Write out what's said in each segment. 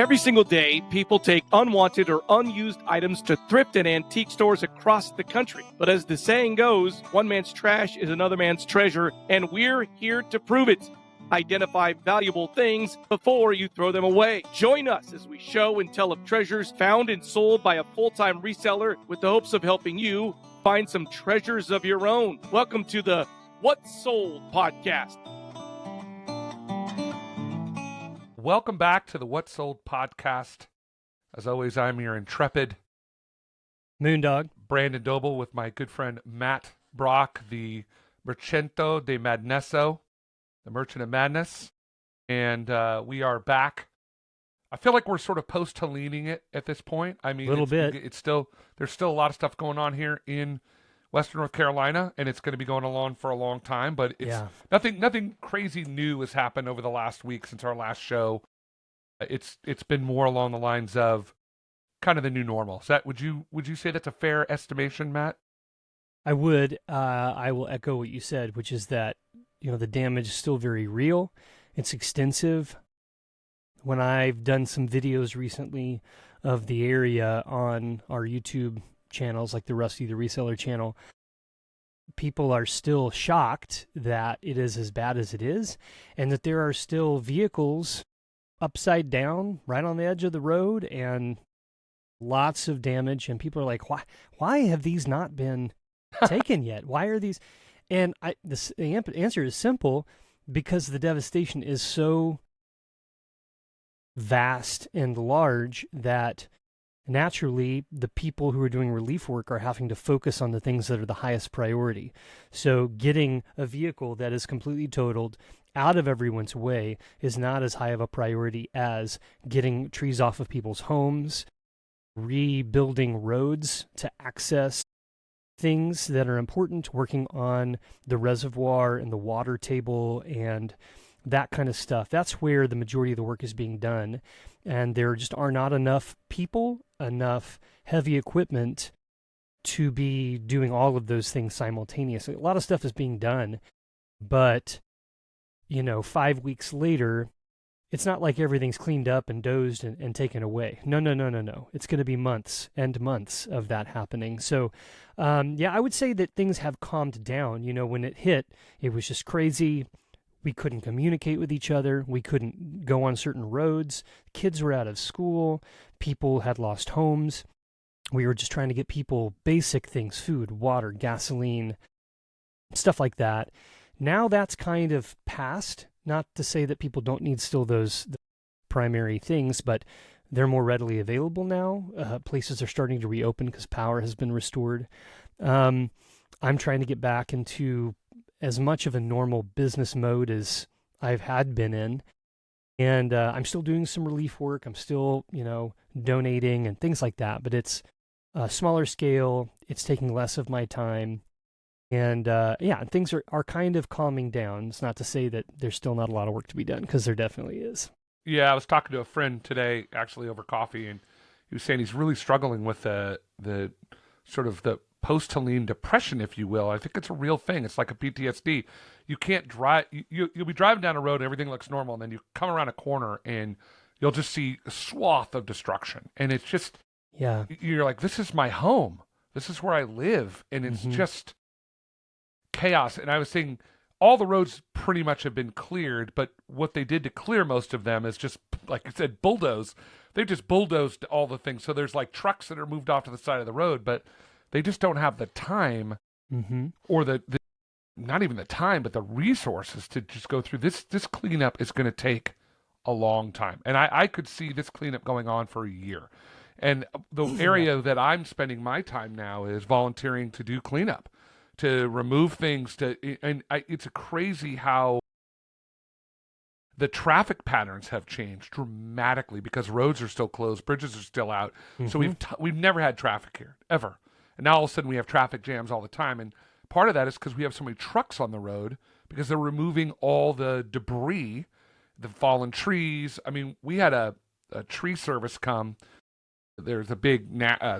Every single day, people take unwanted or unused items to thrift and antique stores across the country. But as the saying goes, one man's trash is another man's treasure, and we're here to prove it. Identify valuable things before you throw them away. Join us as we show and tell of treasures found and sold by a full-time reseller with the hopes of helping you find some treasures of your own. Welcome to the What's Sold podcast. Welcome back to the What's Sold podcast. As always, I'm your intrepid Moondog Brandon Doble with my good friend Matt Brock, the Mercento de Madnesso, the Merchant of Madness. And we are back. I feel like we're sort of post-Helening it at this point. I mean, there's still a lot of stuff going on here in Western North Carolina, and it's going to be going along for a long time, but nothing crazy new has happened over the last week since our last show. It's been more along the lines of kind of the new normal. Would you say that's a fair estimation, Matt? I would. I will echo what you said, which is that, the damage is still very real. It's extensive. When I've done some videos recently of the area on our YouTube channels, like the Rusty the Reseller channel, people are still shocked that it is as bad as it is, and that there are still vehicles upside down right on the edge of the road and lots of damage, and people are like, why have these not been taken yet? Why are these? And the answer is simple: because the devastation is so vast and large that naturally the people who are doing relief work are having to focus on the things that are the highest priority. So getting a vehicle that is completely totaled out of everyone's way is not as high of a priority as getting trees off of people's homes, rebuilding roads to access things that are important, working on the reservoir and the water table and that kind of stuff. That's where the majority of the work is being done. And there just are not enough people, enough heavy equipment to be doing all of those things simultaneously. A lot of stuff is being done, but 5 weeks later, it's not like everything's cleaned up and dozed and taken away. No. It's going to be months and months of that happening. So, I would say that things have calmed down. When it hit, it was just crazy. We couldn't communicate with each other. We couldn't go on certain roads. Kids were out of school. People had lost homes. We were just trying to get people basic things: food, water, gasoline, stuff like that. Now that's kind of past. Not to say that people don't need still those primary things, but they're more readily available now. Places are starting to reopen because power has been restored. I'm trying to get back into as much of a normal business mode as I've had been in. And I'm still doing some relief work. I'm still, donating and things like that, but it's a smaller scale. It's taking less of my time. And things are kind of calming down. It's not to say that there's still not a lot of work to be done, because there definitely is. Yeah, I was talking to a friend today, actually over coffee, and he was saying he's really struggling with the sort of the post-Helene depression, if you will. I think it's a real thing. It's like a PTSD. You can't drive. You'll be driving down a road and everything looks normal, and then you come around a corner and you'll just see a swath of destruction. And it's just, you're like, this is my home. This is where I live. And it's just chaos. And I was saying all the roads pretty much have been cleared, but what they did to clear most of them is just, like I said, bulldoze. They've just bulldozed all the things. So there's like trucks that are moved off to the side of the road, but they just don't have the time or the not even the time, but the resources to just go through this. This cleanup is going to take a long time. And I could see this cleanup going on for a year. And the area that I'm spending my time now is volunteering to do cleanup, to remove things. It's crazy how the traffic patterns have changed dramatically because roads are still closed, bridges are still out. So we've never had traffic here, ever. And now all of a sudden we have traffic jams all the time. And part of that is because we have so many trucks on the road because they're removing all the debris, the fallen trees. I mean, we had a tree service come. There's a big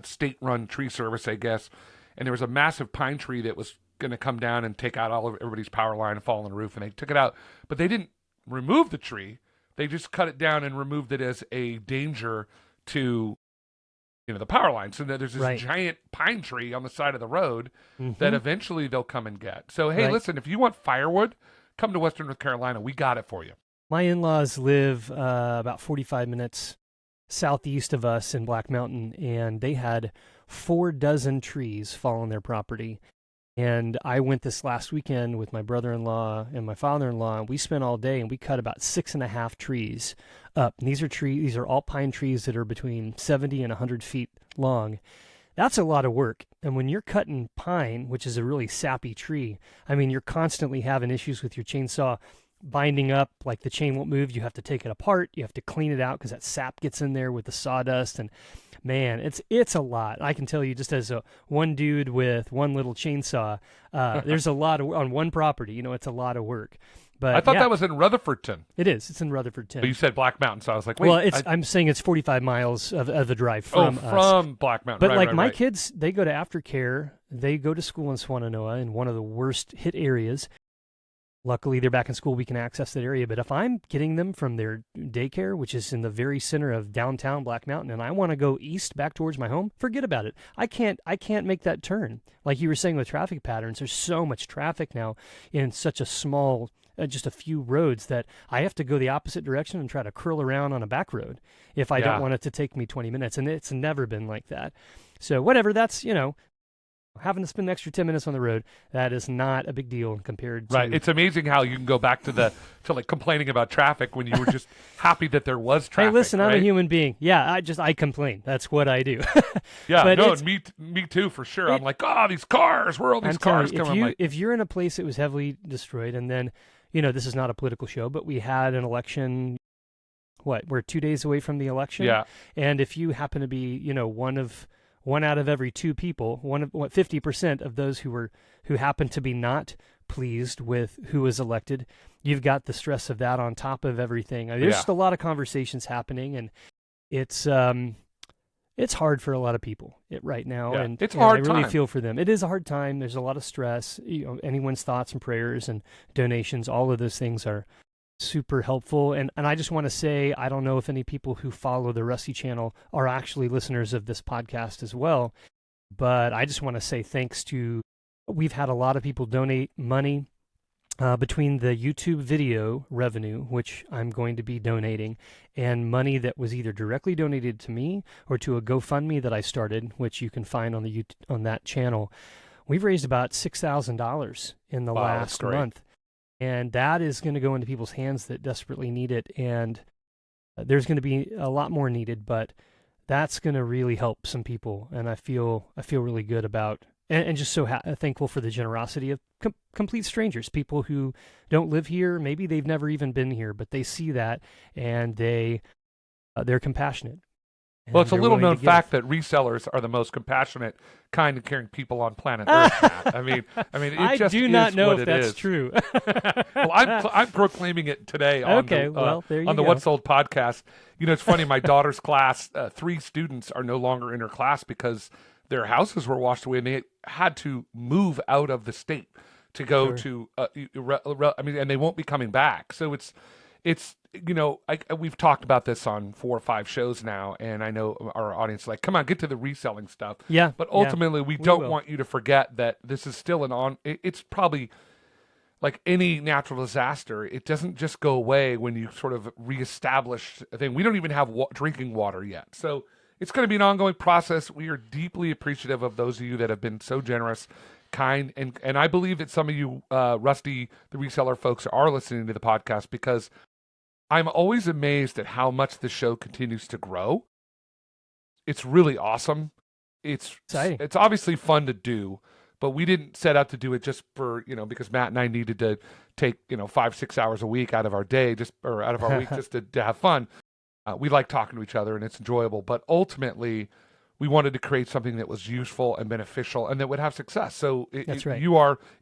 state-run tree service, I guess. And there was a massive pine tree that was going to come down and take out all of everybody's power line and fall on the roof. And they took it out. But they didn't remove the tree. They just cut it down and removed it as a danger to the power lines. So there's this giant pine tree on the side of the road that eventually they'll come and get. So, hey, listen, if you want firewood, come to Western North Carolina. We got it for you. My in-laws live about 45 minutes southeast of us in Black Mountain, and they had 4 dozen trees fall on their property. And I went this last weekend with my brother-in-law and my father-in-law, and we spent all day, and we cut about 6.5 trees up. And these are all pine trees that are between 70 and 100 feet long. That's a lot of work. And when you're cutting pine, which is a really sappy tree, I mean, you're constantly having issues with your chainsaw binding up, like the chain won't move. You have to take it apart. You have to clean it out because that sap gets in there with the sawdust. And man, it's a lot. I can tell you, just as one dude with one little chainsaw, there's a lot on one property. It's a lot of work. But I thought that was in Rutherfordton. It is. It's in Rutherfordton. But you said Black Mountain, so I was like, wait. Well, I'm saying it's 45 miles of the drive from us. From Black Mountain. But my kids, they go to aftercare. They go to school in Swannanoa, in one of the worst hit areas. Luckily, they're back in school. We can access that area. But if I'm getting them from their daycare, which is in the very center of downtown Black Mountain, and I want to go east back towards my home, forget about it. I can't make that turn. Like you were saying with traffic patterns, there's so much traffic now in such a small, just a few roads, that I have to go the opposite direction and try to curl around on a back road if I don't want it to take me 20 minutes. And it's never been like that. So whatever, that's, having to spend an extra 10 minutes on the road, that is not a big deal compared to... Right. It's amazing how you can go back to like complaining about traffic when you were just happy that there was traffic. Hey, listen, right? I'm a human being. Yeah, I complain. That's what I do. Yeah, but no, me too, for sure. I'm like, these cars, where are all these cars coming? If you're in a place that was heavily destroyed, and then, this is not a political show, but we had an election, we're 2 days away from the election? Yeah. And if you happen to be, one out of every 2 people, 50% of those who happen to be not pleased with who was elected, you've got the stress of that on top of everything. There's just a lot of conversations happening, and it's hard for a lot of people right now. Yeah. And it's a hard I really time. feel for them. It is a hard time. There's a lot of stress. Anyone's thoughts and prayers and donations, all of those things are super helpful. And I just want to say, I don't know if any people who follow the Rusty channel are actually listeners of this podcast as well, but I just want to say thanks to, we've had a lot of people donate money between the YouTube video revenue, which I'm going to be donating, and money that was either directly donated to me or to a GoFundMe that I started, which you can find on that channel. We've raised about $6,000 in the last month. And that is going to go into people's hands that desperately need it. And there's going to be a lot more needed, but that's going to really help some people. And I feel really good about, and just so thankful for the generosity of complete strangers, people who don't live here. Maybe they've never even been here, but they see that and they're compassionate. Well, it's a little known fact that resellers are the most compassionate, kind, and caring people on planet Earth, Matt. I mean, it just do not know if that's is. true. Well, I'm proclaiming it today on there you the go. What's Sold podcast. It's funny. My daughter's class, 3 students are no longer in her class because their houses were washed away, and they had to move out of the state to go to. And they won't be coming back. So it's. We've talked about this on 4 or 5 shows now, and I know our audience is like, come on, get to the reselling stuff. Yeah. But ultimately, we don't want you to forget that this is still it's probably like any natural disaster. It doesn't just go away when you sort of reestablish a thing. We don't even have drinking water yet. So it's going to be an ongoing process. We are deeply appreciative of those of you that have been so generous, kind, and I believe that some of you, Rusty, the reseller folks, are listening to the podcast, because I'm always amazed at how much the show continues to grow. It's really awesome. It's exciting. It's obviously fun to do, but we didn't set out to do it just for, because Matt and I needed to take, 5-6 hours a week out of our day, out of our week, just to have fun. We like talking to each other and it's enjoyable, but ultimately we wanted to create something that was useful and beneficial and that would have success. So that's right.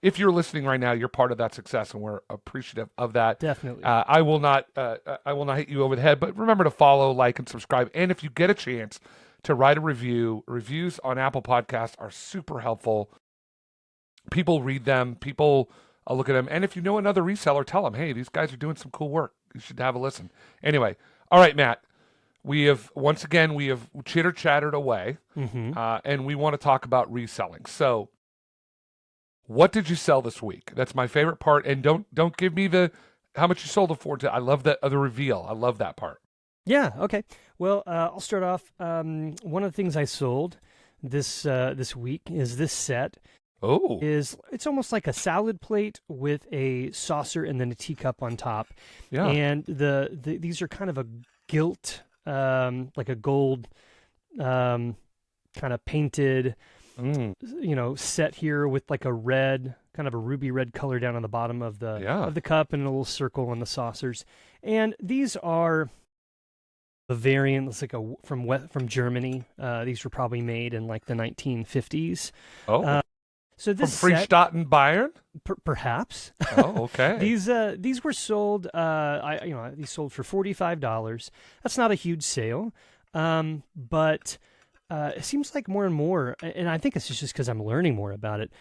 If you're listening right now, you're part of that success, and we're appreciative of that. Definitely. I will not hit you over the head, but remember to follow, like, and subscribe. And if you get a chance to write a review, reviews on Apple Podcasts are super helpful. People read them. People look at them. And if you know another reseller, tell them, hey, these guys are doing some cool work. should have a listen. Anyway, all right, Matt. We have chitter chattered away, and we want to talk about reselling. So, what did you sell this week? That's my favorite part. And don't give me how much you sold it for. I love the reveal. I love that part. Yeah. Okay. Well, I'll start off. One of the things I sold this week is this set. Oh. It's almost like a salad plate with a saucer and then a teacup on top. Yeah. And these are kind of a gilt, like a gold, kind of painted, set here with like a red, kind of a ruby red color down on the bottom of the cup and a little circle on the saucers. And these are a variant. It's like from Germany. These were probably made in like the 1950s. Oh. So this from Friedstadt Bayern? Perhaps. Oh, okay. These were sold. These sold for $45. That's not a huge sale, but it seems like more and more, and I think it's just because I'm learning more about it.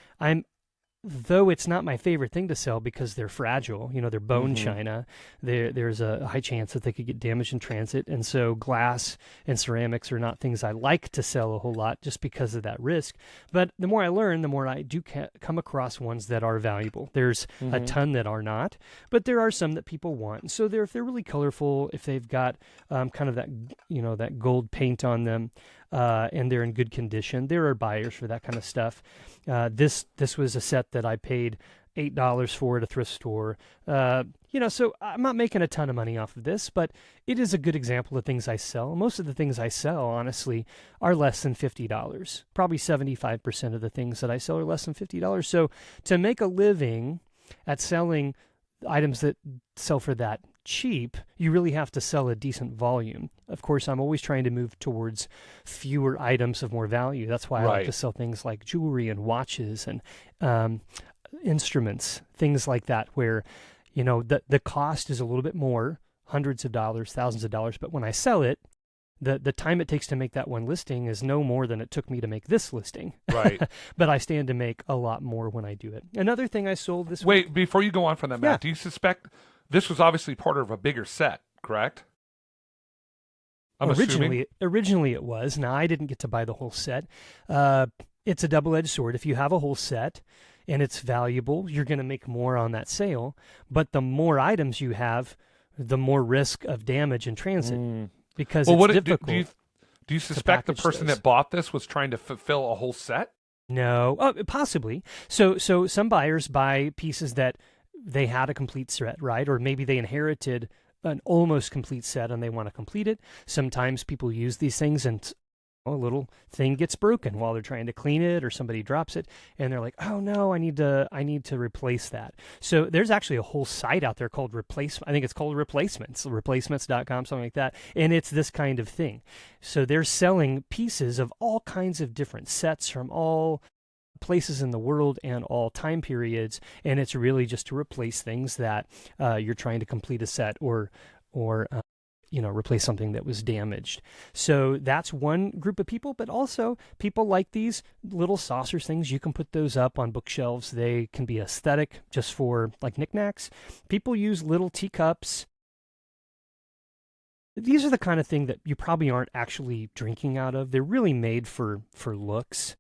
Though it's not my favorite thing to sell because they're fragile, they're bone china. There's a high chance that they could get damaged in transit. And so glass and ceramics are not things I like to sell a whole lot just because of that risk. But the more I learn, the more I do come across ones that are valuable. There's a ton that are not, but there are some that people want. And so if they're really colorful, if they've got kind of that, that gold paint on them, and they're in good condition, there are buyers for that kind of stuff. This was a set that I paid $8 for at a thrift store. So I'm not making a ton of money off of this, but it is a good example of things I sell. Most of the things I sell, honestly, are less than $50. Probably 75% of the things that I sell are less than $50. So to make a living at selling items that sell for that cheap, you really have to sell a decent volume. Of course, I'm always trying to move towards fewer items of more value. That's why I like to sell things like jewelry and watches and instruments, things like that, where the cost is a little bit more, hundreds of dollars, thousands of dollars, but when I sell it, the time it takes to make that one listing is no more than it took me to make this listing. Right. But I stand to make a lot more when I do it. Another thing I sold this week. Wait, before you go on from that, Matt, do you suspect this was obviously part of a bigger set, correct? Originally it was. Now, I didn't get to buy the whole set. It's a double-edged sword. If you have a whole set and it's valuable, you're going to make more on that sale. But the more items you have, the more risk of damage in transit. Because it's difficult. Do you suspect the person that bought this was trying to fulfill a whole set? No, possibly. So some buyers buy pieces that they had a complete set, right? Or maybe they inherited an almost complete set and they want to complete it. Sometimes people use these things and a little thing gets broken while they're trying to clean it, or somebody drops it and they're like, oh no, I need to replace that. So there's actually a whole site out there called I think it's called replacements.com, something like that. And it's this kind of thing. So they're selling pieces of all kinds of different sets from all places in the world and all time periods. And it's really just to replace things that you're trying to complete a set or replace something that was damaged. So that's one group of people, but also people like these little saucers things. You can put those up on bookshelves. They can be aesthetic just for like knickknacks. People use little teacups. These are the kind of thing that you probably aren't actually drinking out of. They're really made for looks,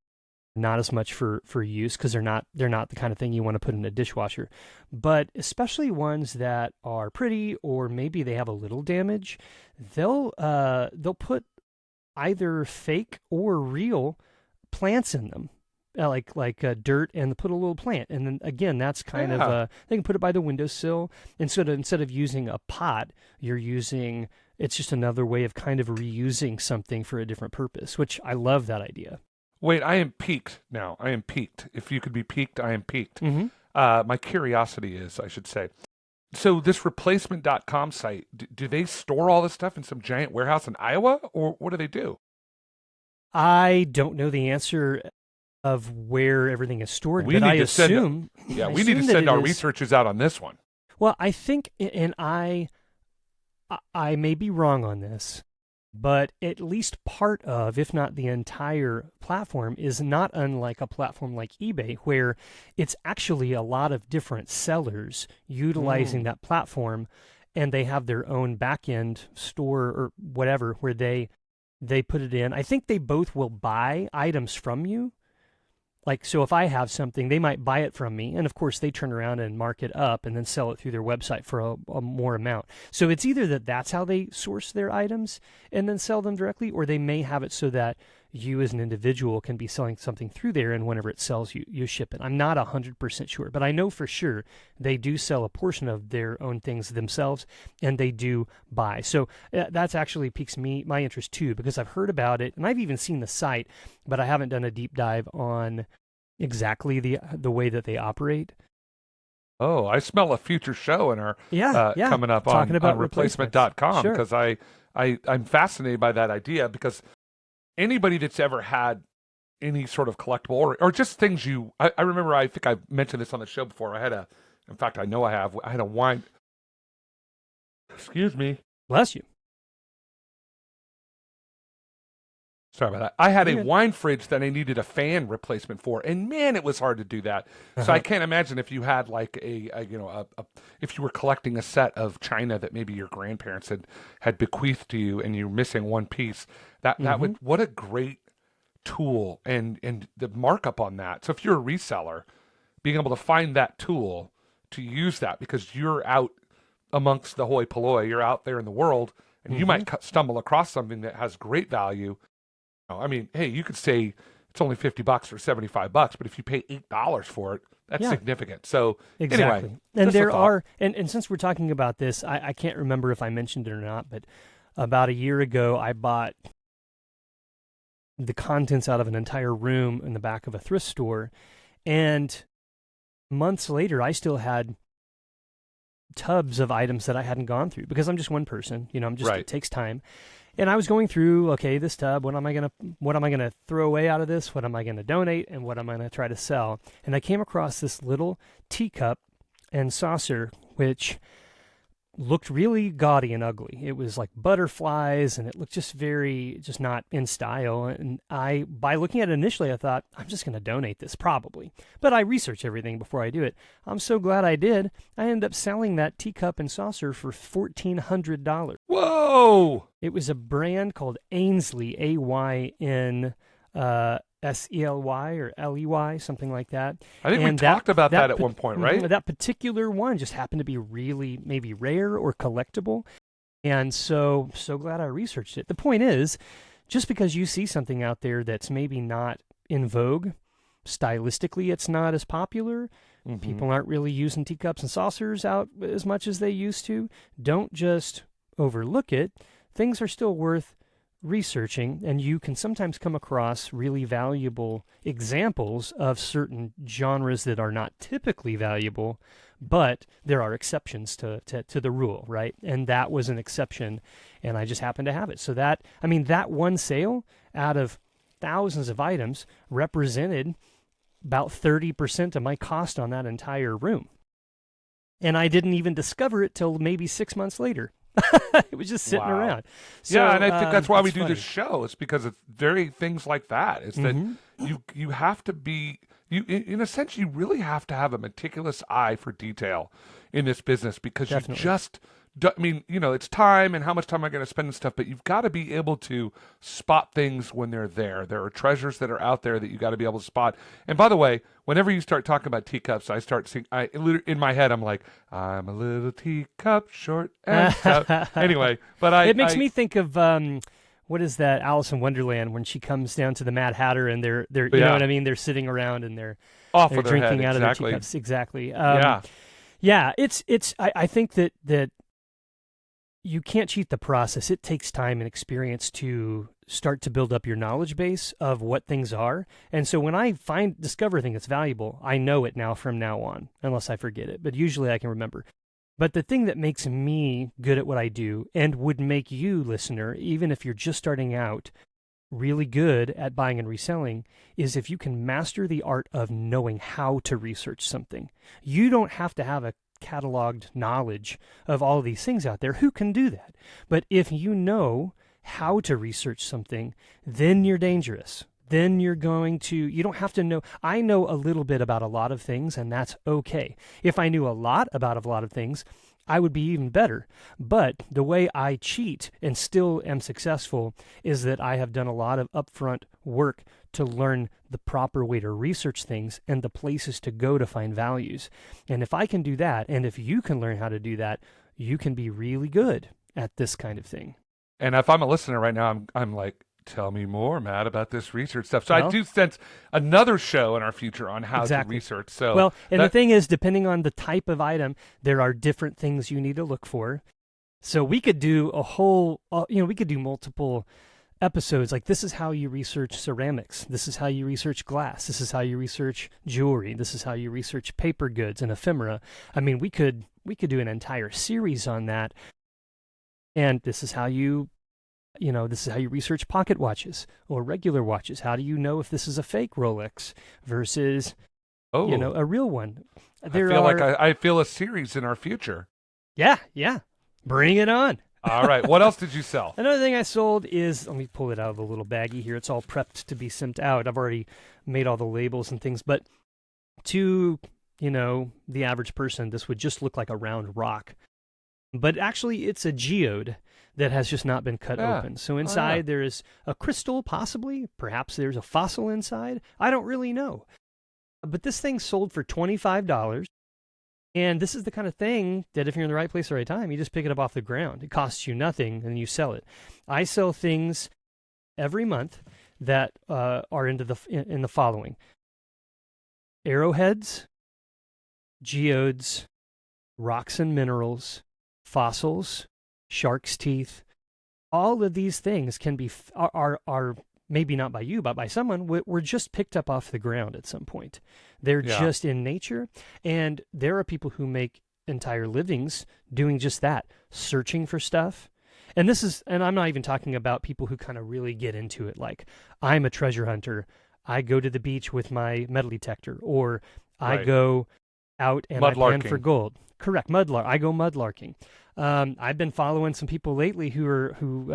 not as much for use, because they're not the kind of thing you want to put in a dishwasher. But especially ones that are pretty, or maybe they have a little damage, they'll put either fake or real plants in them, like dirt, and put a little plant. And then again, that's kind of they can put it by the windowsill instead of using a pot. It's just another way of kind of reusing something for a different purpose, which I love that idea. Wait, I am piqued now. I am piqued. If you could be piqued, I am piqued. My curiosity is, I should say. So this replacement.com site, do they store all this stuff in some giant warehouse in Iowa, or what do they do? I don't know the answer of where everything is stored, we but need I to assume... we need to send our researchers out on this one. Well, I think, and I may be wrong on this, but at least part of, if not the entire platform, is not unlike a platform like eBay, where it's actually a lot of different sellers utilizing that platform, and they have their own back-end store or whatever where they put it in. I think they both will buy items from you. Like, so if I have something, they might buy it from me, and of course they turn around and mark it up and then sell it through their website for a more amount. So it's either that's how they source their items and then sell them directly, or they may have it so that you as an individual can be selling something through there, and whenever it sells, you ship it. I'm not 100% sure, but I know for sure they do sell a portion of their own things themselves, and they do buy. So that's actually piques my interest too, because I've heard about it, and I've even seen the site, but I haven't done a deep dive on exactly the way that they operate. Oh, I smell a future show in our coming up talking about replacement.com, sure. because I'm fascinated by that idea, because anybody that's ever had any sort of collectible or just things I remember, I think I've mentioned this on the show before. I had a wine. Excuse me. Bless you. Sorry about that. I had a wine fridge that I needed a fan replacement for, and man, it was hard to do that. So I can't imagine if you had like if you were collecting a set of china that maybe your grandparents had bequeathed to you, and you're missing one piece. What a great tool and the markup on that. So if you're a reseller, being able to find that tool to use that, because you're out amongst the hoi polloi, you're out there in the world, and you might stumble across something that has great value. I mean, hey, you could say it's only $50 or $75, but if you pay $8 for it, that's significant. So exactly. Anyway, and there are, and since we're talking about this, I can't remember if I mentioned it or not, but about a year ago, I bought the contents out of an entire room in the back of a thrift store, and months later, I still had tubs of items that I hadn't gone through, because I'm just one person. It takes time. And I was going through, okay, this tub, what am I gonna throw away out of this? What am I gonna donate? And what am I gonna try to sell? And I came across this little teacup and saucer, which looked really gaudy and ugly. It was like butterflies, and it looked just not in style. And by looking at it initially, I thought, I'm just going to donate this probably. But I researched everything before I do it. I'm so glad I did. I ended up selling that teacup and saucer for $1,400. Whoa! It was a brand called Ainsley, AYN SELY or LEY, something like that. I think we talked about that at one point, right? That particular one just happened to be really maybe rare or collectible. And so glad I researched it. The point is, just because you see something out there that's maybe not in vogue, stylistically it's not as popular, people aren't really using teacups and saucers out as much as they used to, don't just overlook it. Things are still worth researching, and you can sometimes come across really valuable examples of certain genres that are not typically valuable, but there are exceptions to the rule, right? And that was an exception, and I just happened to have it. So that one sale out of thousands of items represented about 30% of my cost on that entire room. And I didn't even discover it till maybe 6 months later. It was just sitting around. So, and I think that's why we do this show. It's because it's very things like that. It's that you have to be, in a sense, you really have to have a meticulous eye for detail in this business, because you just, it's time, and how much time am I going to spend and stuff, but you've got to be able to spot things when they're there. There are treasures that are out there that you got to be able to spot. And by the way, whenever you start talking about teacups, I start seeing, in my head, I'm like, I'm a little teacup, short and stout. Anyway, but it makes me think of, what is that, Alice in Wonderland, when she comes down to the Mad Hatter, and they're you know what I mean? They're sitting around, and they're drinking out of their teacups. Exactly. I think that you can't cheat the process. It takes time and experience to start to build up your knowledge base of what things are. And so when I discover a thing that's valuable, I know it now from now on, unless I forget it. But usually I can remember. But the thing that makes me good at what I do, and would make you, listener, even if you're just starting out, really good at buying and reselling, is if you can master the art of knowing how to research something. You don't have to have a cataloged knowledge of all of these things out there. Who can do that? But if you know how to research something, then you're dangerous. then you don't have to know. I know a little bit about a lot of things, and that's okay. If I knew a lot about a lot of things, I would be even better. But the way I cheat and still am successful is that I have done a lot of upfront work to learn the proper way to research things and the places to go to find values. And if I can do that, and if you can learn how to do that, you can be really good at this kind of thing. And if I'm a listener right now, I'm like, tell me more, Matt, about this research stuff. So I do sense another show in our future on how to research. So well, and the thing is, depending on the type of item, there are different things you need to look for. So we could do we could do multiple episodes. Like, this is how you research ceramics. This is how you research glass. This is how you research jewelry. This is how you research paper goods and ephemera. I mean, we could do an entire series on that. And this is how this is how you research pocket watches or regular watches. How do you know if this is a fake Rolex versus, a real one? I feel a series in our future. Yeah. Bring it on. All right. What else did you sell? Another thing I sold is, let me pull it out of the little baggie here. It's all prepped to be sent out. I've already made all the labels and things, but to, the average person, this would just look like a round rock. But actually, it's a geode that has just not been cut open. So inside there is a crystal, possibly. Perhaps there's a fossil inside. I don't really know. But this thing sold for $25. And this is the kind of thing that if you're in the right place at the right time, you just pick it up off the ground. It costs you nothing, and you sell it. I sell things every month that are in the following: arrowheads, geodes, rocks and minerals, fossils, shark's teeth. All of these things can be are maybe not by you, but by someone, were just picked up off the ground at some point. They're just in nature, and there are people who make entire livings doing just that, searching for stuff. And I'm not even talking about people who kind of really get into it, like, I'm a treasure hunter. I go to the beach with my metal detector, or I go out and I pan for gold. Correct, I go mudlarking. I've been following some people lately who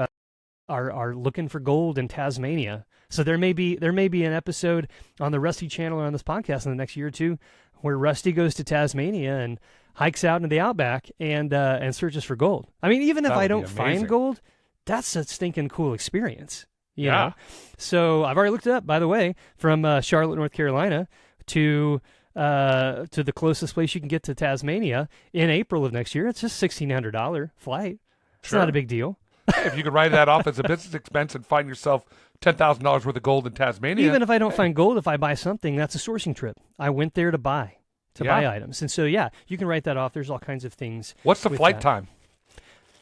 are looking for gold in Tasmania. So there may be an episode on the Rusty channel or on this podcast in the next year or two where Rusty goes to Tasmania and hikes out into the outback and searches for gold. I mean, even if I don't find gold, that's a stinking cool experience. You know? So I've already looked it up, by the way, from Charlotte, North Carolina to the closest place you can get to Tasmania in April of next year. It's just $1,600 flight. It's not a big deal. If you could write that off as a business expense and find yourself $10,000 worth of gold in Tasmania. Even if I don't find gold, if I buy something, that's a sourcing trip. I went there to buy items. And so, you can write that off. There's all kinds of things. What's the flight time?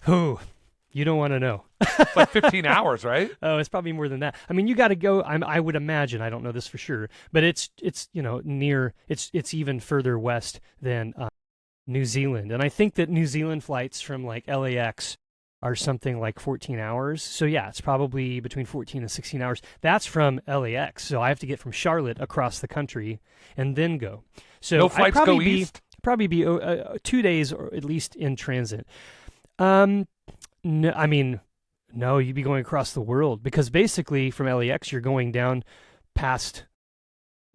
You don't want to know. It's like 15 hours, right? Oh, it's probably more than that. I mean, you got to go. I would imagine. I don't know this for sure, but it's near. It's even further west than New Zealand, and I think that New Zealand flights from like LAX are something like 14 hours. So it's probably between 14 and 16 hours. That's from LAX. So I have to get from Charlotte across the country and then go. So no flights go east. Probably be 2 days or at least in transit. No, you'd be going across the world, because basically from LAX you're going down past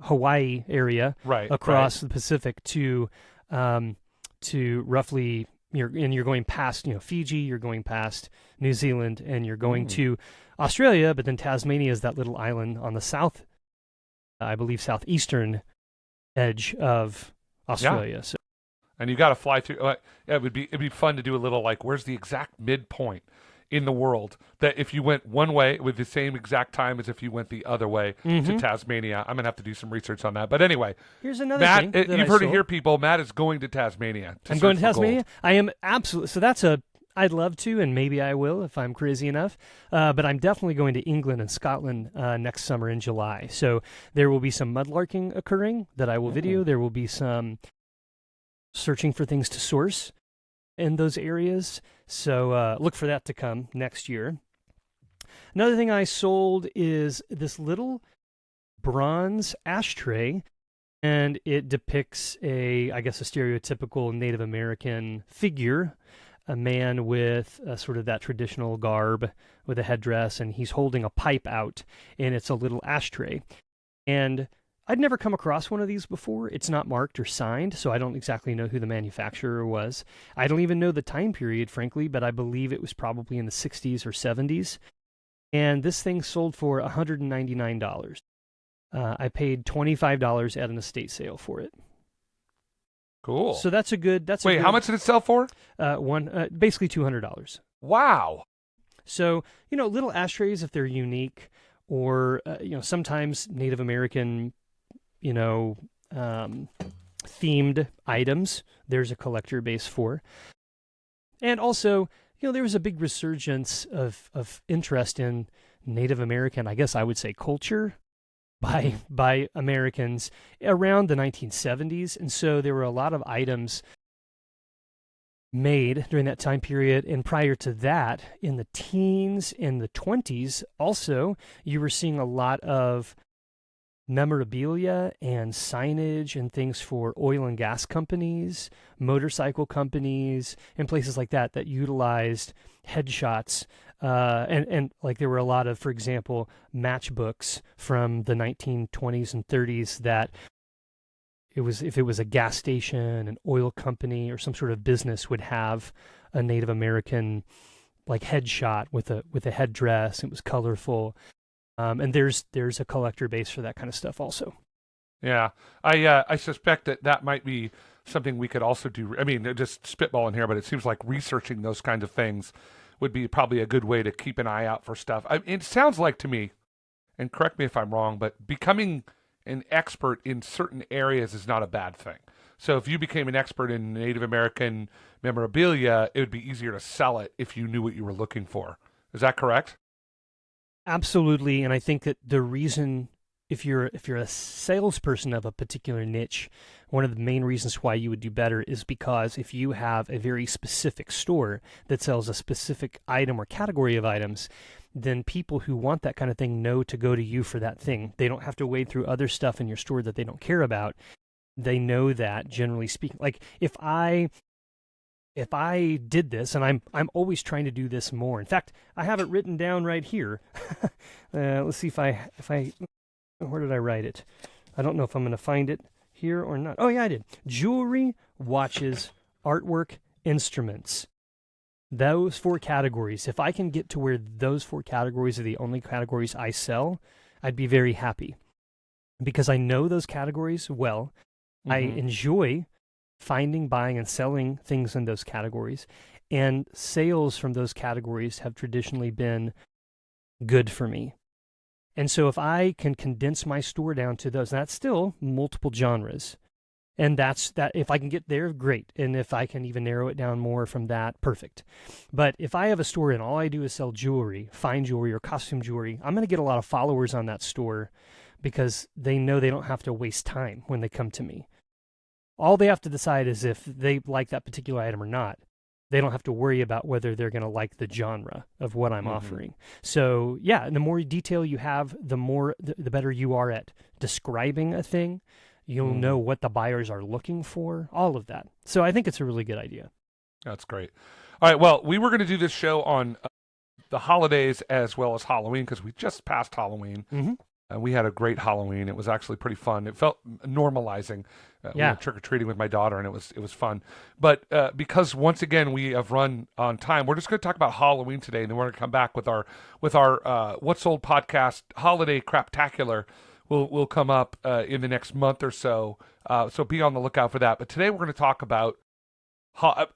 Hawaii area, across the Pacific to roughly you're going past Fiji, you're going past New Zealand, and you're going to Australia. But then Tasmania is that little island on the south, I believe, southeastern edge of Australia. Yeah. And you got to fly through. It'd be fun to do a little like, where's the exact midpoint in the world that if you went one way with the same exact time as if you went the other way to Tasmania. I'm gonna have to do some research on that. But anyway, here's another Matt, thing. You've heard it here, people. Matt is going to Tasmania. I'm going to Tasmania. I am absolutely. So I'd love to, and maybe I will if I'm crazy enough. But I'm definitely going to England and Scotland next summer in July. So there will be some mudlarking occurring that I will video. There will be some searching for things to source in those areas. So look for that to come next year. Another thing I sold is this little bronze ashtray, and it depicts a stereotypical Native American figure a man with sort of that traditional garb with a headdress, and he's holding a pipe out, and it's a little ashtray. And I'd never come across one of these before. It's not marked or signed, so I don't exactly know who the manufacturer was. I don't even know the time period, frankly, but I believe it was probably in the 60s or 70s. And this thing sold for $199. I paid $25 at an estate sale for it. Cool. So that's a good. Wait, how much did it sell for? Basically $200. Wow. So little ashtrays, if they're unique, or sometimes Native American, themed items, there's a collector base for. And also, there was a big resurgence of interest in Native American, I guess I would say, culture by Americans around the 1970s. And so there were a lot of items made during that time period. And prior to that, in the teens and the 20s, also, you were seeing a lot of memorabilia and signage and things for oil and gas companies, motorcycle companies, and places like that utilized headshots. And like there were a lot of, for example, matchbooks from the 1920s and 30s that if it was a gas station, an oil company, or some sort of business would have a Native American like headshot with a headdress. It was colorful. And there's a collector base for that kind of stuff also. Yeah, I suspect that might be something we could also do. I mean, just spitballing here, but it seems like researching those kinds of things would be probably a good way to keep an eye out for stuff. It sounds like to me, and correct me if I'm wrong, but becoming an expert in certain areas is not a bad thing. So if you became an expert in Native American memorabilia, it would be easier to sell it if you knew what you were looking for. Is that correct? Absolutely, and I think that the reason, if you're a salesperson of a particular niche, one of the main reasons why you would do better is because if you have a very specific store that sells a specific item or category of items, then people who want that kind of thing know to go to you for that thing. They don't have to wade through other stuff in your store that they don't care about. They know that, generally speaking. Like if I did this, and I'm always trying to do this more. In fact, I have it written down right here. Let's see if I where did I write it? I don't know if I'm going to find it here or not. Oh yeah, I did. Jewelry, watches, artwork, instruments. Those 4 categories. If I can get to where those 4 categories are the only categories I sell, I'd be very happy, because I know those categories well. Mm-hmm. I enjoy finding, buying, and selling things in those categories, and sales from those categories have traditionally been good for me. And so if I can condense my store down to those, that's still multiple genres, and that's that. If I can get there, great. And if I can even narrow it down more from that, perfect. But if I have a store and all I do is sell jewelry, fine jewelry or costume jewelry, I'm going to get a lot of followers on that store, because they know they don't have to waste time when they come to me. All they have to decide is if they like that particular item or not. They don't have to worry about whether they're going to like the genre of what I'm offering. So yeah, and the more detail you have, the better you are at describing a thing. You'll know what the buyers are looking for, all of that. So I think it's a really good idea. That's great. All right, well, we were going to do this show on the holidays as well as Halloween, because we just passed Halloween. Mm-hmm. We had a great Halloween. It was actually pretty fun. It felt normalizing. We went trick-or-treating with my daughter, and it was fun. But because, once again, we have run on time, we're just going to talk about Halloween today, and then we're going to come back with our What's Sold podcast holiday craptacular. Will come up in the next month or so. So be on the lookout for that. But today we're going to talk about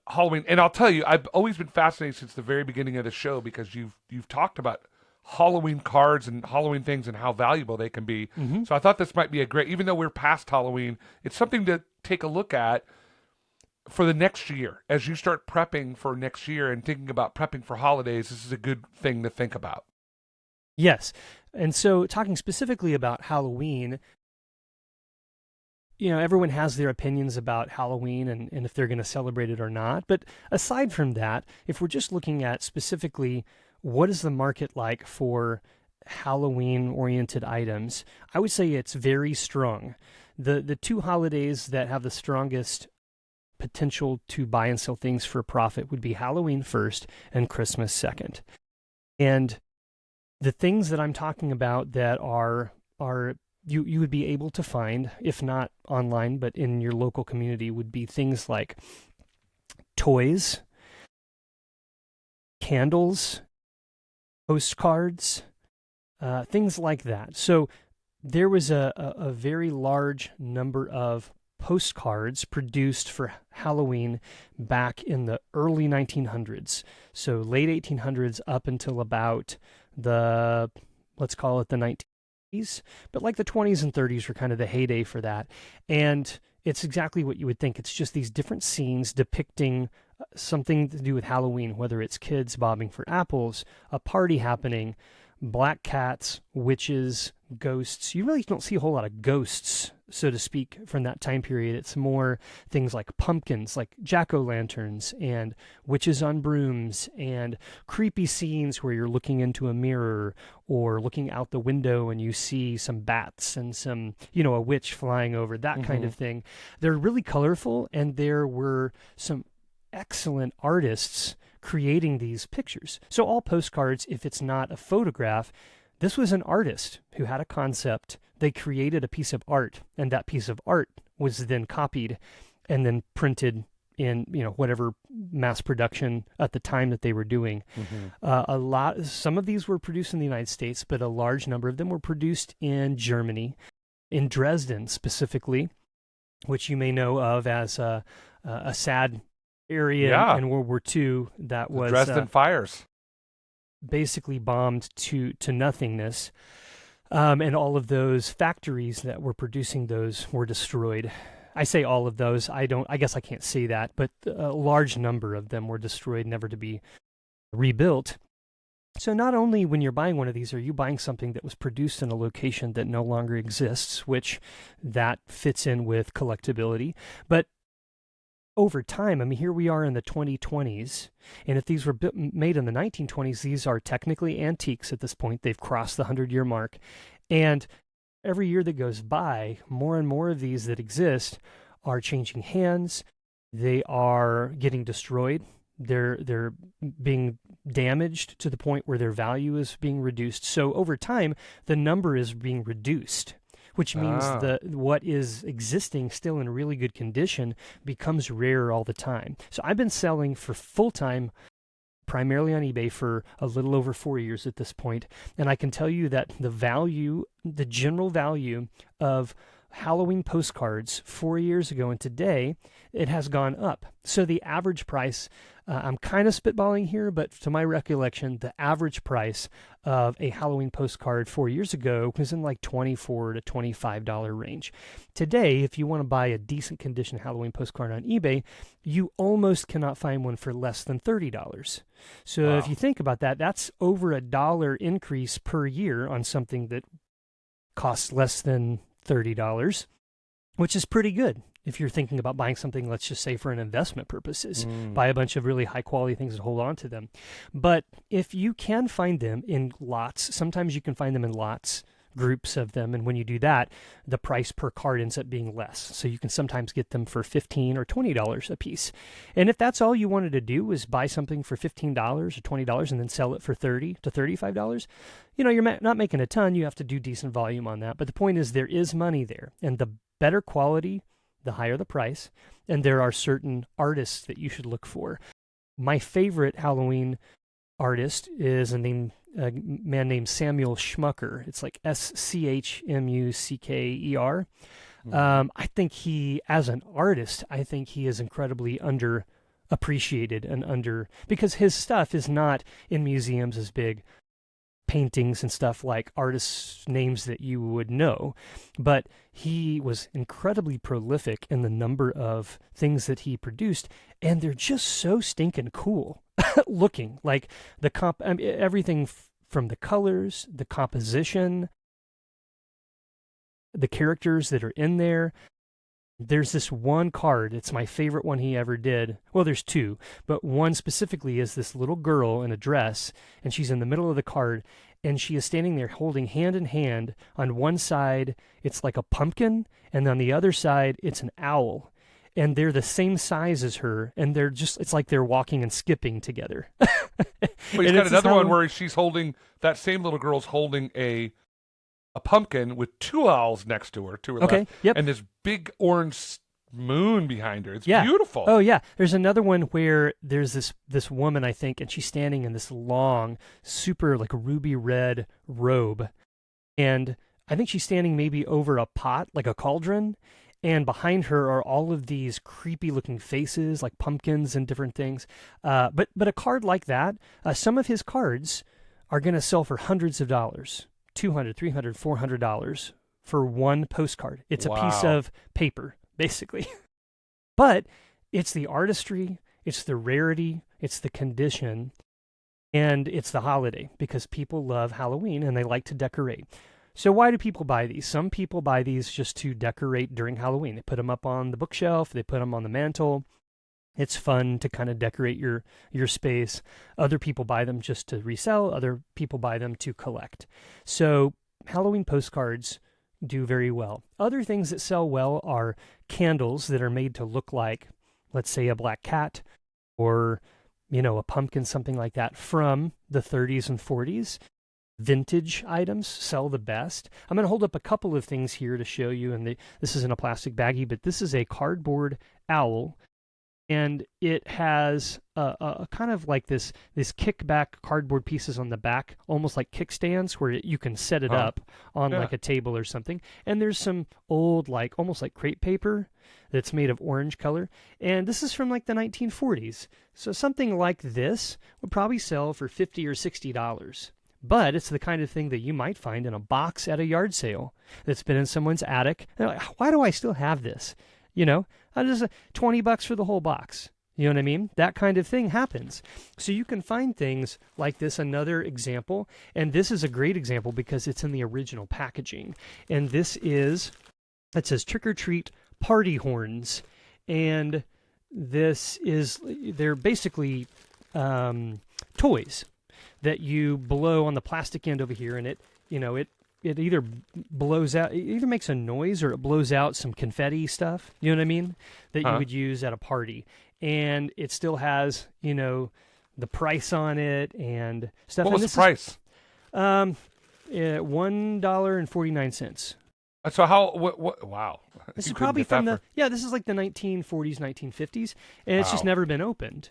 Halloween. And I'll tell you, I've always been fascinated since the very beginning of the show, because you've talked about Halloween cards and Halloween things and how valuable they can be. Mm-hmm. So I thought this might be even though we're past Halloween, it's something to take a look at for the next year. As you start prepping for next year and thinking about prepping for holidays, this is a good thing to think about. Yes. And so talking specifically about Halloween, everyone has their opinions about Halloween and if they're going to celebrate it or not. But aside from that, if we're just looking at specifically what is the market like for Halloween-oriented items, I would say it's very strong. The 2 holidays that have the strongest potential to buy and sell things for a profit would be Halloween first and Christmas second. And the things that I'm talking about that are you would be able to find, if not online, but in your local community, would be things like toys, candles, postcards, things like that. So there was a very large number of postcards produced for Halloween back in the early 1900s. So late 1800s up until about the, let's call it the 1980s. But like the 20s and 30s were kind of the heyday for that. And it's exactly what you would think. It's just these different scenes depicting something to do with Halloween, whether it's kids bobbing for apples, a party happening, black cats, witches, ghosts. You really don't see a whole lot of ghosts, so to speak, from that time period. It's more things like pumpkins, like jack-o'-lanterns, and witches on brooms, and creepy scenes where you're looking into a mirror or looking out the window and you see some bats and some, a witch flying over, that kind of thing. They're really colorful, and there were some excellent artists creating these pictures. So all postcards, if it's not a photograph, this was an artist who had a concept. They created a piece of art, and that piece of art was then copied and then printed in, whatever mass production at the time that they were doing. Some of these were produced in the United States, but a large number of them were produced in Germany, in Dresden specifically, which you may know of as a sad area in World War II that was Dresden fires, basically bombed to nothingness, and all of those factories that were producing those were destroyed. I say all of those. I guess I can't say that, but a large number of them were destroyed, never to be rebuilt. So not only when you're buying one of these are you buying something that was produced in a location that no longer exists, which that fits in with collectability, but over time, here we are in the 2020s, and if these were made in the 1920s, these are technically antiques at this point. They've crossed the 100-year mark, and every year that goes by, more and more of these that exist are changing hands. They are getting destroyed. They're being damaged to the point where their value is being reduced. So over time, the number is being reduced, which means what is existing still in really good condition becomes rarer all the time. So I've been selling for full-time, primarily on eBay, for a little over 4 years at this point, and I can tell you that the general value of Halloween postcards 4 years ago and today, it has gone up. So the average price, I'm kind of spitballing here, but to my recollection, the average price of a Halloween postcard 4 years ago was in like $24 to $25 range. Today, if you want to buy a decent condition Halloween postcard on eBay, you almost cannot find one for less than $30. So if you think about that, that's over $1 increase per year on something that costs less than $30, which is pretty good. If you're thinking about buying something, let's just say for an investment purposes, buy a bunch of really high quality things and hold on to them. But if you can find them in lots, sometimes you can find them in lots, groups of them. And when you do that, the price per card ends up being less. So you can sometimes get them for $15 or $20 a piece. And if that's all you wanted to do was buy something for $15 or $20 and then sell it for $30 to $35, you're not making a ton. You have to do decent volume on that. But the point is there is money there. And the better quality, the higher the price, and there are certain artists that you should look for. My favorite Halloween artist is a man named Samuel Schmucker. It's like Schmucker. I think as an artist, I think he is incredibly underappreciated and because his stuff is not in museums as big paintings and stuff like artists' names that you would know, but he was incredibly prolific in the number of things that he produced, and they're just so stinking cool looking. Like everything from the colors, the composition, the characters that are in there. There's this one card, it's my favorite one he ever did. Well, there's two, but one specifically is this little girl in a dress, and she's in the middle of the card, and she is standing there holding hand in hand. On one side, it's like a pumpkin, and on the other side, it's an owl. and they're the same size as her, and they're just, it's like they're walking and skipping together. But he's got another one where she's holding, that same little girl's holding a pumpkin with two owls next to her left, yep. and this big orange moon behind her. It's beautiful. Oh yeah. There's another one where there's this woman, I think, and she's standing in this long, super like ruby red robe, and I think she's standing maybe over a pot, like a cauldron, and behind her are all of these creepy looking faces, like pumpkins and different things. But a card like that, some of his cards are going to sell for hundreds of dollars, $200, $300, $400 for one postcard. It's a piece of paper, basically. But it's the artistry, it's the rarity, it's the condition, and it's the holiday, because people love Halloween and they like to decorate. So why do people buy these? Some people buy these just to decorate during Halloween. They put them up on the bookshelf, they put them on the mantle. It's fun to kind of decorate your space. Other people buy them just to resell. Other people buy them to collect. So Halloween postcards do very well. Other things that sell well are candles that are made to look like, let's say, a black cat or, a pumpkin, something like that, from the 30s and 40s. Vintage items sell the best. I'm going to hold up a couple of things here to show you, and this is in a plastic baggie, but this is a cardboard owl, and it has a kind of like this kickback cardboard pieces on the back, almost like kickstands, where you can set it up on like a table or something. And there's some old, like almost like crepe paper that's made of orange color, and this is from like the 1940s. So something like this would probably sell for $50 or $60. But it's the kind of thing that you might find in a box at a yard sale that's been in someone's attic. They're like, why do I still have this? Just $20 for the whole box. You know what I mean? That kind of thing happens. So you can find things like this. Another example, and this is a great example because it's in the original packaging. And it says Trick or Treat Party Horns. And they're basically toys that you blow on the plastic end over here, and it either blows out, it either makes a noise or it blows out some confetti stuff, you know what I mean, that you would use at a party. And it still has, the price on it and stuff. What was the price? $1.49. So wow. This is probably from this is like the 1940s, 1950s, and it's just never been opened.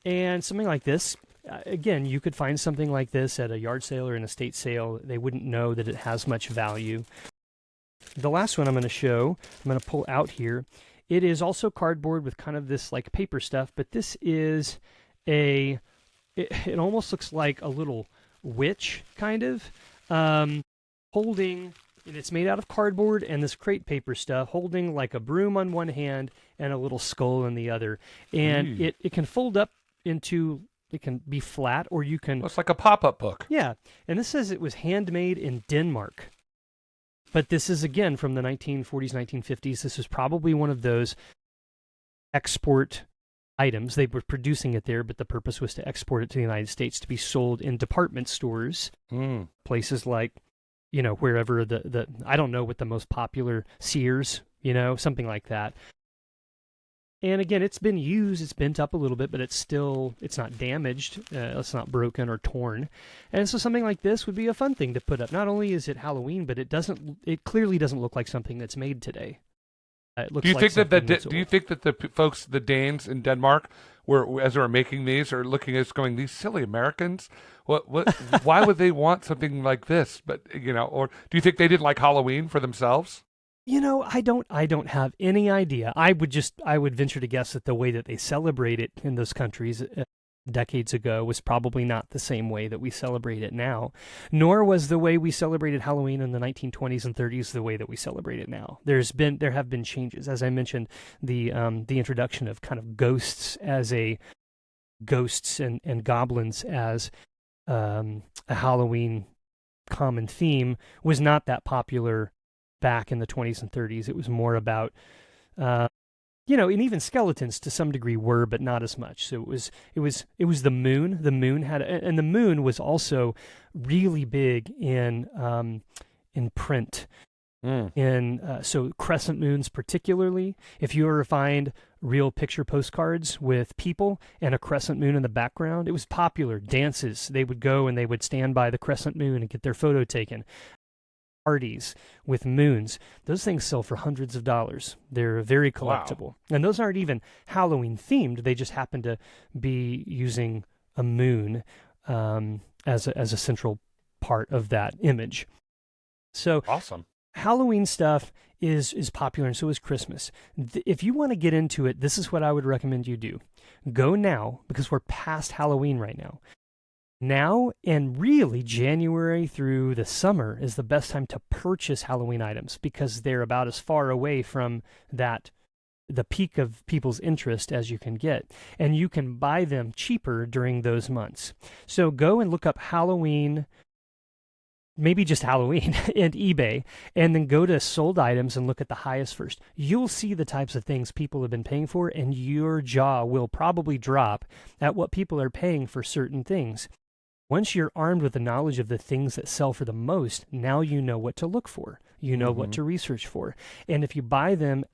And something like this, again, you could find something like this at a yard sale or an estate sale. They wouldn't know that it has much value. The last one I'm going to show, I'm going to pull out here. It is also cardboard with kind of this like paper stuff, but this is it almost looks like a little witch, kind of, holding, and it's made out of cardboard and this crepe paper stuff, holding like a broom on one hand and a little skull in the other. And it can fold up into, it can be flat, or you can... It's like a pop-up book. Yeah, and this says it was handmade in Denmark. But this is, again, from the 1940s, 1950s. This is probably one of those export items. They were producing it there, but the purpose was to export it to the United States to be sold in department stores. Places like, wherever I don't know what the most popular, Sears, something like that. And again, it's been used, it's bent up a little bit, but it's not damaged, it's not broken or torn. And so something like this would be a fun thing to put up. Not only is it Halloween, but it clearly doesn't look like something that's made today. It looks do you like think that the folks, the Danes in Denmark, as they were making these, are looking at us going, these silly Americans? Why would they want something like this? But or do you think they didn't like Halloween for themselves? I don't have any idea. I would venture to guess that the way that they celebrate it in those countries decades ago was probably not the same way that we celebrate it now, nor was the way we celebrated Halloween in the 1920s and 30s the way that we celebrate it now. There have been changes. As I mentioned, the introduction of kind of ghosts and goblins as a Halloween common theme was not that popular back in the 20s and 30s. It was more about, and even skeletons to some degree were, but not as much. So it was the moon. The moon and the moon was also really big in print. So crescent moons particularly, if you ever find real picture postcards with people and a crescent moon in the background, it was popular. Dances, they would go and they would stand by the crescent moon and get their photo taken. Parties with moons, those things sell for hundreds of dollars. They're very collectible. Wow. And those aren't even Halloween themed. They just happen to be using a moon as a central part of that image. So awesome. Halloween stuff is popular, and so is Christmas. If you want to get into it, this is what I would recommend you do. Go now, because we're past Halloween right now. Now, and really January through the summer is the best time to purchase Halloween items, because they're about as far away from the peak of people's interest as you can get. And you can buy them cheaper during those months. So go and look up Halloween, maybe just Halloween and eBay, and then go to sold items and look at the highest first. You'll see the types of things people have been paying for, and your jaw will probably drop at what people are paying for certain things. Once you're armed with the knowledge of the things that sell for the most, now you know what to look for. You know what to research for. And if you buy them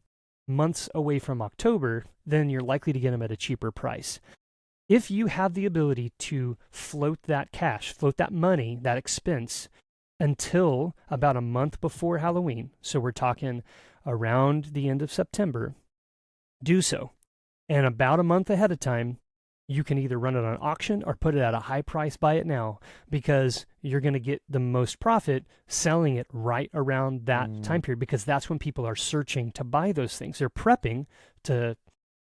months away from October, then you're likely to get them at a cheaper price. If you have the ability to float that cash, float that money, that expense, until about a month before Halloween, so we're talking around the end of September, do so. And about a month ahead of time, you can either run it on auction or put it at a high price, buy it now, because you're going to get the most profit selling it right around that time period, because that's when people are searching to buy those things. They're prepping to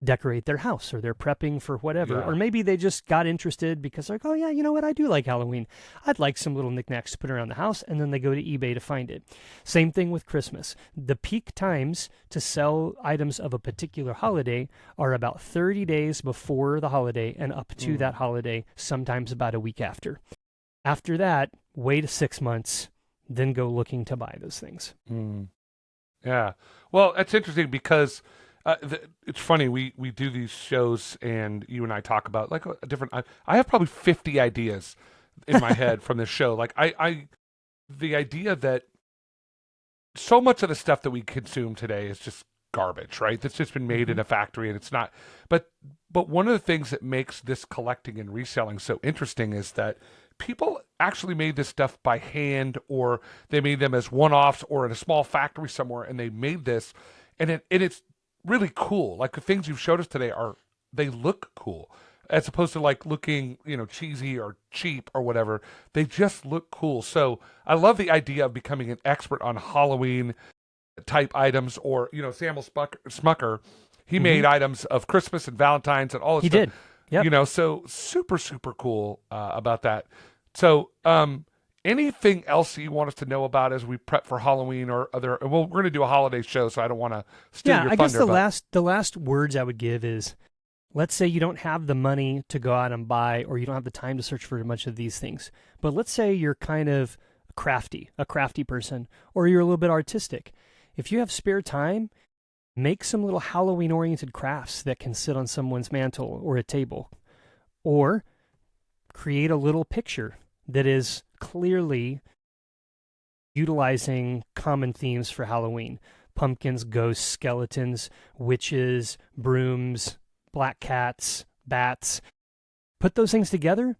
decorate their house, or they're prepping for whatever, or maybe they just got interested because they're like, oh yeah, you know what, I do like Halloween, I'd like some little knickknacks to put around the house, and then they go to eBay to find it. Same thing with Christmas. The peak times to sell items of a particular holiday are about 30 days before the holiday and up to that holiday, sometimes about a week after. After that, wait 6 months, then go looking to buy those things. Yeah, well, that's interesting because it's funny, we do these shows and you and I talk about like a different, I have probably 50 ideas in my head from this show. Like the idea that so much of the stuff that we consume today is just garbage, right? That's just been made in a factory, and it's not, but one of the things that makes this collecting and reselling so interesting is that people actually made this stuff by hand, or they made them as one-offs or in a small factory somewhere, and they made this, and it's really cool. Like the things you've showed us today they look cool, as opposed to like looking, cheesy or cheap or whatever. They just look cool. So I love the idea of becoming an expert on Halloween type items, or, Samuel Smucker, he made items of Christmas and Valentine's and all this stuff. He did. Yep. So super, super cool about that. So, anything else you want us to know about as we prep for Halloween or other? Well, we're going to do a holiday show, so I don't want to steal your thunder. I guess the last words I would give is, let's say you don't have the money to go out and buy, or you don't have the time to search for a bunch of these things. But let's say you're kind of a crafty person, or you're a little bit artistic. If you have spare time, make some little Halloween-oriented crafts that can sit on someone's mantle or a table. Or create a little picture that is clearly utilizing common themes for Halloween. Pumpkins, ghosts, skeletons, witches, brooms, black cats, bats. Put those things together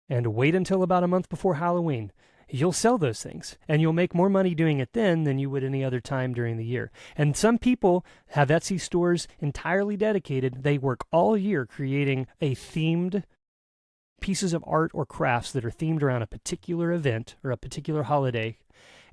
and wait until about a month before Halloween. You'll sell those things, and you'll make more money doing it then than you would any other time during the year. And some people have Etsy stores entirely dedicated. They work all year creating a themed pieces of art or crafts that are themed around a particular event or a particular holiday.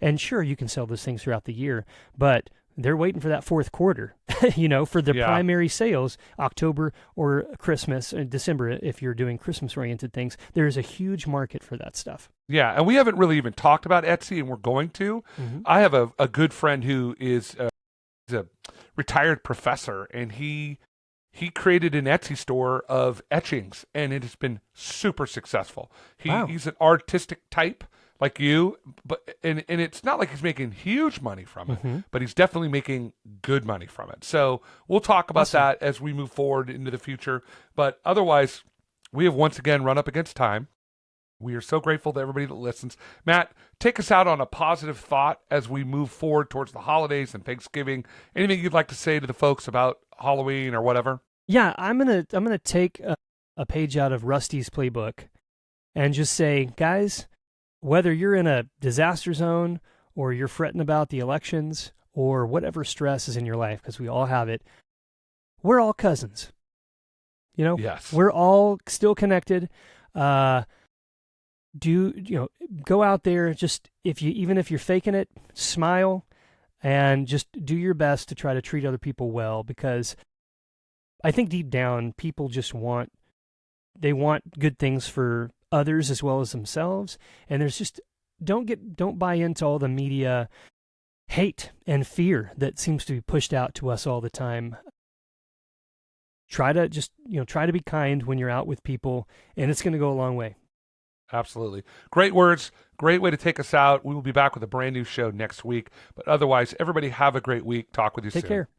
And sure, you can sell those things throughout the year, but they're waiting for that fourth quarter, for their primary sales, October or Christmas and December. If you're doing Christmas-oriented things, there's a huge market for that stuff. Yeah, and we haven't really even talked about Etsy, and we're going to. I have a good friend who is a retired professor, and he created an Etsy store of etchings, and it has been super successful. He's an artistic type like you, and it's not like he's making huge money from it, but he's definitely making good money from it. So we'll talk about that as we move forward into the future. But otherwise, we have once again run up against time. We are so grateful to everybody that listens. Matt, take us out on a positive thought as we move forward towards the holidays and Thanksgiving. Anything you'd like to say to the folks about Halloween or whatever? Yeah, I'm gonna take a page out of Rusty's playbook and just say, guys, whether you're in a disaster zone or you're fretting about the elections or whatever stress is in your life, because we all have it, we're all cousins. Yes. We're all still connected. Go out there, just even if you're faking it, smile and just do your best to try to treat other people well, because I think deep down people just want good things for others as well as themselves. And there's just don't buy into all the media hate and fear that seems to be pushed out to us all the time. Try to be kind when you're out with people, and it's going to go a long way. Absolutely. Great words. Great way to take us out. We will be back with a brand new show next week. But otherwise, everybody have a great week. Talk with you soon. Take care.